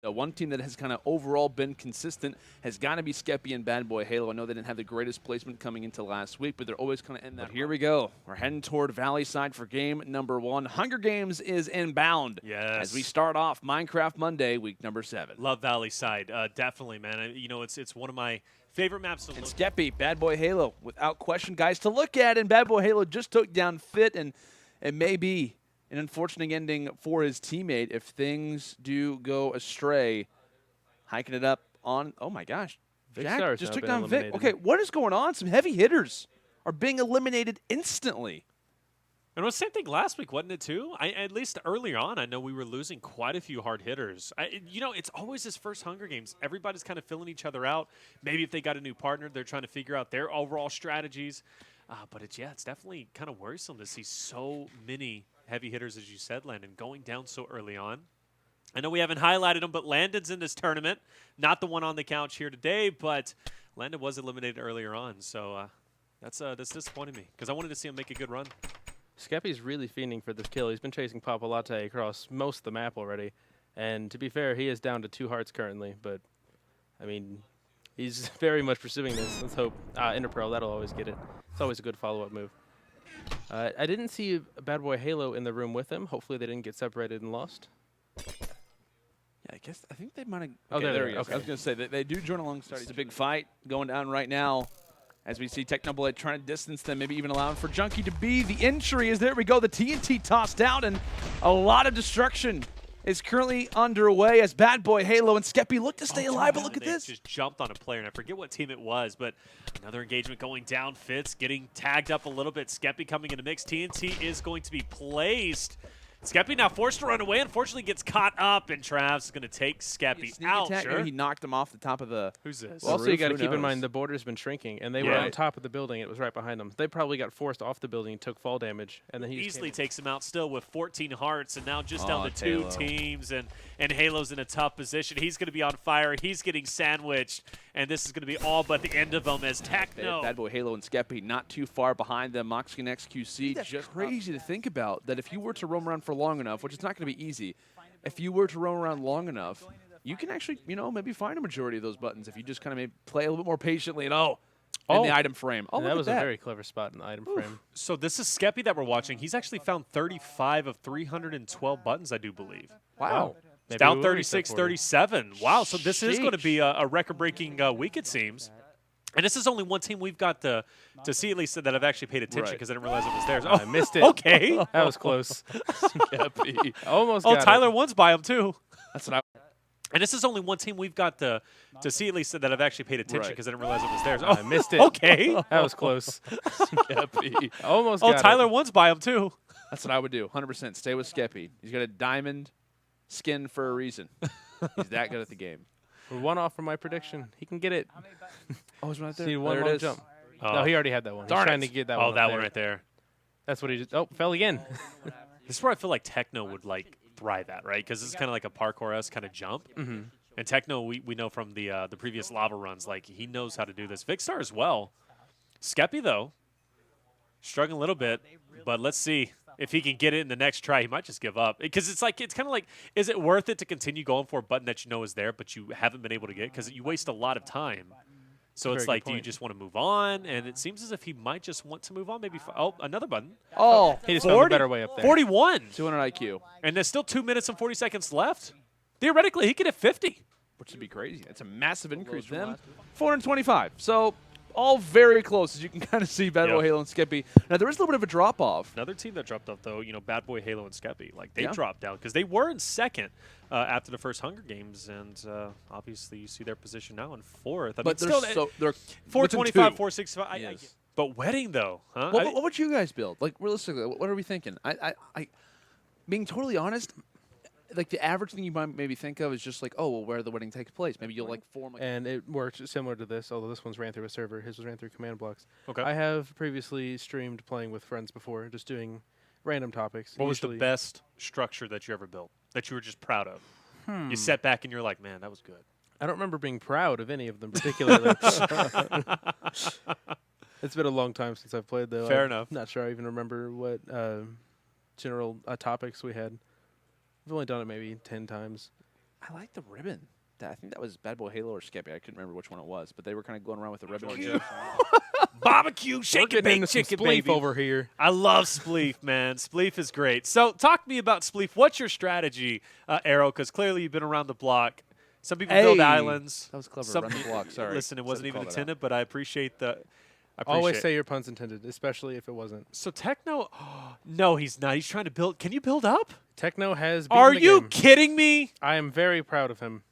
One team that has kind of overall been consistent has got to be Skeppy and Bad Boy Halo. I know they didn't have the greatest placement coming into last week, but they're always kind of in that. But here we go. We're heading toward Valley Side for game number 1. Hunger Games is inbound. Yes. As we start off Minecraft Monday, week number 7. Love Valley Side. Definitely, man. It's one of my favorite maps to And look Skeppy, Bad Boy Halo, without question, guys to look at. And Bad Boy Halo just took down Fit, and it may be an unfortunate ending for his teammate if things do go astray. Hiking it up on, oh my gosh, Jack just took down Vic. Okay, what is going on? Some heavy hitters are being eliminated instantly. And it was the same thing last week, wasn't it, too? At least earlier on, I know we were losing quite a few hard hitters. It's always this first Hunger Games. Everybody's kind of filling each other out. Maybe if they got a new partner, they're trying to figure out their overall strategies. But it's definitely kind of worrisome to see so many heavy hitters, as you said, Landon, going down so early on. I know we haven't highlighted him, but Landon's in this tournament. Not the one on the couch here today, but Landon was eliminated earlier on. So that's disappointing me because I wanted to see him make a good run. Skeppy's really fiending for this kill. He's been chasing Papa Latte across most of the map already. And to be fair, he is down to 2 hearts currently. But, I mean, he's very much pursuing this. Let's hope Interpro, that'll always get it. It's always a good follow-up move. I didn't see Bad Boy Halo in the room with him. Hopefully they didn't get separated and lost. I think they might have. Okay, there he is. okay. I was going to say they do join alongside. It's a big fight going down right now, as we see Technoblade trying to distance them, maybe even allowing for Junkie to be the entry. As there we go, the TNT tossed out, and a lot of destruction is currently underway as Bad Boy Halo and Skeppy look to stay alive. But look at this! Just jumped on a player, and I forget what team it was, but another engagement going down. Fitz getting tagged up a little bit. Skeppy coming into mix. TNT is going to be placed. Skeppy now forced to run away. Unfortunately, gets caught up, and Travs is going to take Skeppy out. Sure. He knocked him off the top of the. Who's this? Well, also, you got to keep in mind the border's been shrinking, and they were on top of the building. It was right behind them. They probably got forced off the building, took fall damage, and then he easily takes him out still with 14 hearts, and now just down to 2 teams, and Halo's in a tough position. He's going to be on fire. He's getting sandwiched, and this is going to be all but the end of them as Techno. Bad Boy Halo and Skeppy not too far behind them. Moxkin XQC. That's just crazy to think about that if you were to roam around for long enough, which is not going to be easy, if you were to roam around long enough, you can actually, maybe find a majority of those buttons if you just kind of maybe play a little bit more patiently and in the item frame. Oh, that was a very clever spot in the item frame. So this is Skeppy that we're watching. He's actually found 35 of 312 buttons, I do believe. Wow. It's down 36-37. Wow, so this is going to be a record-breaking week, it seems. And this is only one team we've got to see, at least, that I've actually paid attention because I didn't realize it was theirs. Oh, I missed it. Okay. That was close. Skeppy. Almost got Tyler One's by him, too. That's what And this is only one team we've got to see, at least, that I've actually paid attention because I didn't realize it was theirs. I missed it. Okay. That was close. Skeppy. Almost got Tyler One's by him, too. That's what I would do. 100%. Stay with Skeppy. He's got a diamond skin for a reason. He's that good at the game. We're 1 off from my prediction. He can get it. Oh, it's right there. See, one there long it is. jump. No, he already had that one. He's trying to get that one. Oh, that one right there. That's what he just. Oh, fell again. This is where I feel like Techno would thrive at, right? Because it's kind of like a parkour-esque kind of jump. Mm-hmm. And Techno, we know from the previous lava runs, he knows how to do this. Vicstar as well. Skeppy though, struggling a little bit, but let's see if he can get it in the next try. He might just give up because it's kind of like, is it worth it to continue going for a button that you know is there, but you haven't been able to get because you waste a lot of time. So it's like, do you just want to move on? And it seems as if he might just want to move on. Maybe another button. Oh, he just found a better way up there. 41. 200 IQ. And there's still 2 minutes and 40 seconds left. Theoretically, he could hit 50. Which would be crazy. It's a massive increase for them. 425. So all very close, as you can kind of see, Bad Boy Halo and Skeppy. Now, there is a little bit of a drop-off. Another team that dropped off, though, Bad Boy Halo and Skeppy. They dropped down because they were in second after the first Hunger Games, and obviously you see their position now in 4th. But they're 425, 465. Yes. But Wedding, though, huh? What would you guys build? Realistically, what are we thinking? Being totally honest, the average thing you might maybe think of is just where the wedding takes place. Maybe you'll form. And it works similar to this, although this one's ran through a server. His was ran through command blocks. Okay. I have previously streamed playing with friends before, just doing random topics. What was the best structure that you ever built that you were just proud of? You sat back and you're like, man, that was good. I don't remember being proud of any of them particularly. It's been a long time since I've played, though. Fair enough. Not sure I even remember what general topics we had. I've only done it maybe 10 times. I like the ribbon. I think that was Bad Boy Halo or Skeppy. I couldn't remember which one it was, but they were kind of going around with the ribbon. Barbecue, shake and bake chicken, Spleef baby. over here. I love Spleef, man. Spleef is great. So talk to me about Spleef. What's your strategy, Arrow? Because clearly you've been around the block. Some people build islands. That was clever. Some Run the block. Sorry. Listen, it wasn't even Should've called intended, but I appreciate the. Always say your pun's intended, especially if it wasn't. So Techno, no, he's not. He's trying to build. Can you build up? Techno has beaten Are the you game. kidding me? I am very proud of him.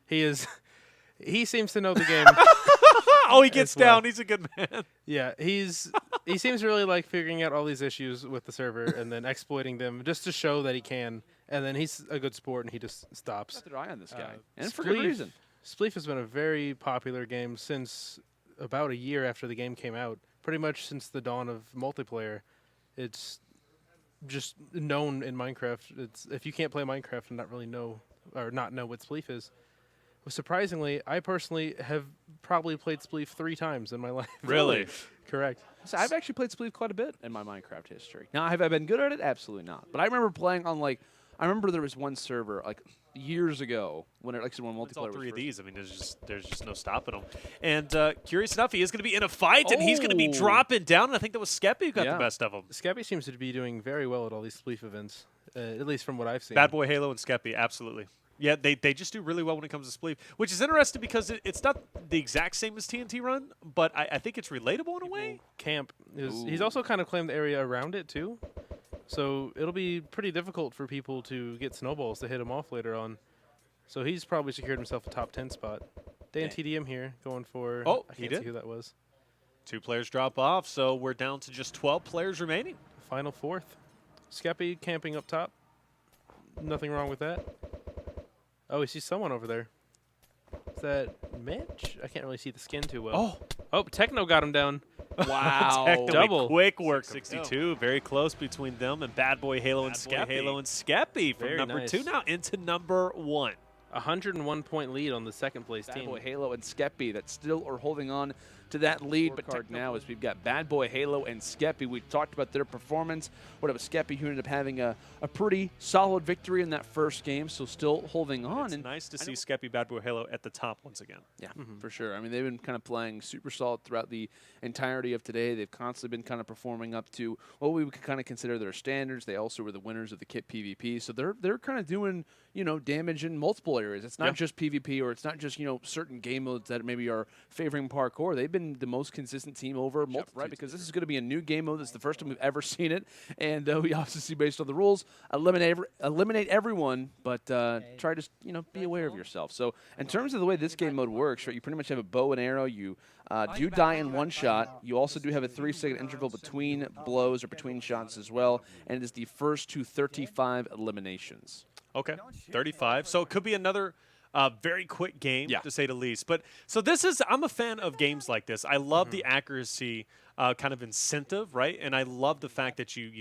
He is. He seems to know the game. Oh, he gets as well. down. He's a good man. Yeah, he seems to really like figuring out all these issues with the server and then exploiting them just to show that he can. And then he's a good sport and he just stops. Got their eye on this guy, and for good reason. Spleef has been a very popular game since about a year after the game came out. Pretty much since the dawn of multiplayer. It's just known in Minecraft. It's if you can't play Minecraft and not really know or not know what Spleef is. Well, surprisingly, I personally have probably played Spleef 3 times in my life. Really? Correct. So I've actually played Spleef quite a bit in my Minecraft history. Now, have I been good at it? Absolutely not. But I remember playing on I remember there was one server years ago when when It's all multiplayer three was of these. I mean, there's just no stopping him. And curious enough, he is going to be in a fight, and he's going to be Oh. dropping down. And I think that was Skeppy who got Yeah. the best of him. Skeppy seems to be doing very well at all these Spleef events, at least from what I've seen. Bad Boy Halo and Skeppy, absolutely. Yeah, they just do really well when it comes to Spleef, which is interesting because it's not the exact same as TNT Run, but I think it's relatable in a way. Camp is. Ooh. He's also kind of claimed the area around it too, so it'll be pretty difficult for people to get snowballs to hit him off later on. So he's probably secured himself a top 10 spot. Dan TDM here going for. Oh, I he can't did? see who that was. 2 players drop off, so we're down to just 12 players remaining. Final 4th. Skeppy camping up top. Nothing wrong with that. Oh, we see someone over there. Is that Mitch? I can't really see the skin too well. Oh, Techno got him down. Wow. Technically Double. quick work. 62, very close between them and Bad Boy Halo and Skeppy from Very number nice. 2 now into number 1. 101 point lead on the second place Bad team. Boy Halo and Skeppy that still are holding on to that lead. But Scorecard now as we've got Bad Boy Halo and Skeppy. We talked about their performance. What about Skeppy, who ended up having a pretty solid victory in that first game, so still holding on. It's And nice to see Skeppy Bad Boy Halo at the top once again. yeah, for sure. I mean, they've been kind of playing super solid throughout the entirety of today. They've constantly been kind of performing up to what we would kind of consider their standards. They also were the winners of the kit PvP, so they're kind of doing damage in multiple areas. It's not just PvP or it's not just certain game modes that maybe are favoring parkour. They've been the most consistent team over multiple, right? Because this is going to be a new game mode. This is the first time we've ever seen it, and we obviously, based on the rules, eliminate everyone, but try to be aware of yourself. So in terms of the way this game mode works, right, you pretty much have a bow and arrow. You do die in one shot. You also do have a 3-second interval between blows or between shots as well, and it is the first to 35 eliminations. Okay, 35. So it could be another very quick game, to say the least. But so I'm a fan of games like this. I love the accuracy kind of incentive, right? And I love the fact that you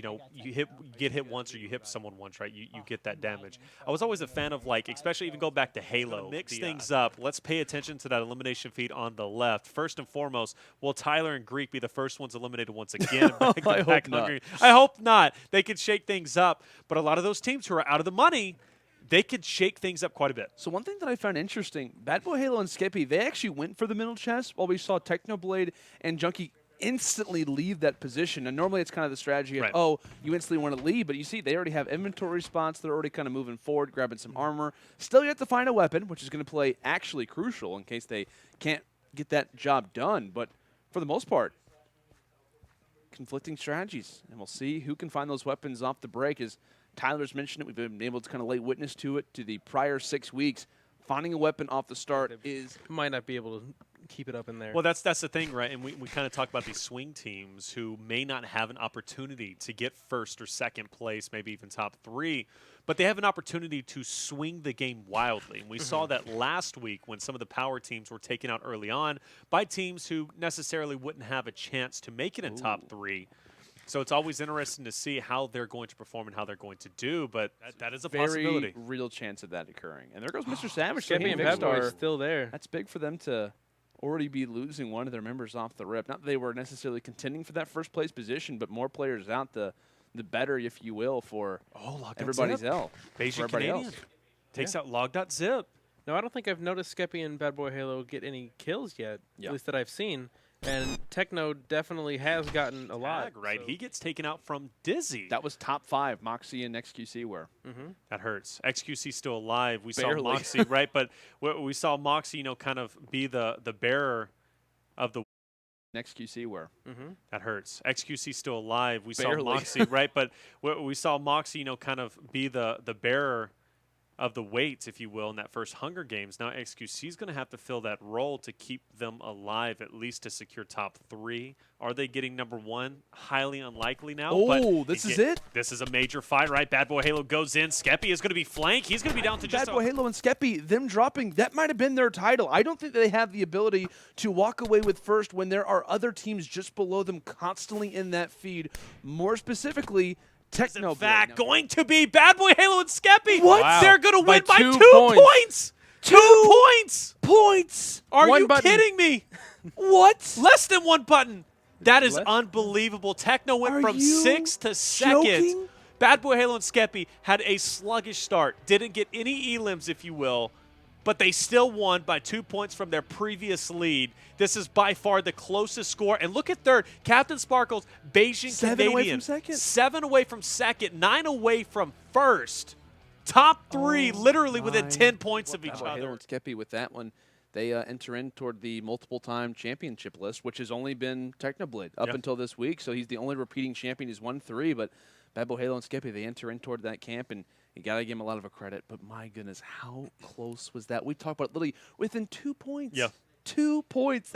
get hit once or you hit someone once, right? You get that damage. I was always a fan of especially even go back to Halo. Mix things up. Let's pay attention to that elimination feed on the left. First and foremost, will Tyler and Greek be the first ones eliminated once again? I hope not. I hope not. They could shake things up, but a lot of those teams who are out of the money, they could shake things up quite a bit. So one thing that I found interesting, Bad Boy Halo and Skeppy, they actually went for the middle chest while we saw Technoblade and Junkie instantly leave that position. And normally it's kind of the strategy of, you instantly want to leave, but you see they already have inventory spots. They're already kind of moving forward, grabbing some armor. Still yet to find a weapon, which is going to play actually crucial in case they can't get that job done. But for the most part, conflicting strategies. And we'll see who can find those weapons off the break. As Tyler's mentioned it, we've been able to kind of lay witness to it to the prior 6 weeks. Finding a weapon off the start might not be able to keep it up in there. Well, that's the thing, right? And we kind of talk about these swing teams who may not have an opportunity to get first or second place, maybe even top 3, but they have an opportunity to swing the game wildly. And we saw that last week when some of the power teams were taken out early on by teams who necessarily wouldn't have a chance to make it in top 3. So it's always interesting to see how they're going to perform and how they're going to do, but that is a possibility. Very real chance of that occurring. And there goes Mr. Savage. Skeppy and Bad Boy are still there. That's big for them to already be losing one of their members off the rip. Not that they were necessarily contending for that first place position, but more players out, the better, if you will, for everybody's L. Beijing everybody Canadian. else. Takes out log.zip. No, I don't think I've noticed Skeppy and Bad Boy Halo get any kills yet, at least that I've seen. And Techno definitely has gotten a lot. Tag, right? So. He gets taken out from Dizzy. That was top 5. Moxie and XQC were. That hurts. XQC still alive. We Barely. saw Moxie, right? But we saw Moxie, you know, kind of be the bearer of the. XQC were. That hurts. XQC still alive. We Barely. saw Moxie, right? But we saw Moxie, you know, kind of be the bearer of the weights, if you will, in that first Hunger Games. Now XQC is going to have to fill that role to keep them alive, at least to secure top 3. Are they getting number 1? Highly unlikely now. Oh, but this is it? This is a major fight, right? Bad Boy Halo goes in. Skeppy is going to be flanked. He's going to be down to just Bad Boy Halo and Skeppy, them dropping, that might have been their title. I don't think they have the ability to walk away with first when there are other teams just below them constantly in that feed. More specifically, Techno. in fact going to be Bad Boy Halo and Skeppy. What? Wow. They're going to win by 2 points. points. 2 points. Points. Are One you button. kidding me? What? Less than 1 button. That is Less? unbelievable. Techno went Are from you 6th to 2nd. joking? Bad Boy Halo and Skeppy had a sluggish start. Didn't get any elims, if you will. But they still won by 2 points from their previous lead. This is by far the closest score. And look at third. Captain Sparkles, Beijing 7 Canadian. away from second. 7 away from second. 9 away from first. Top 3 literally within 10 points of each Bad Boy Halo other. and Skeppy with that one. They enter in toward the multiple-time championship list, which has only been Technoblade up until this week. So he's the only repeating champion. He's won 3, but Bad Boy Halo and Skeppy, they enter in toward that camp, and you got to give him a lot of a credit. But my goodness, how close was that? We talked about literally within 2 points. Yeah. 2 points.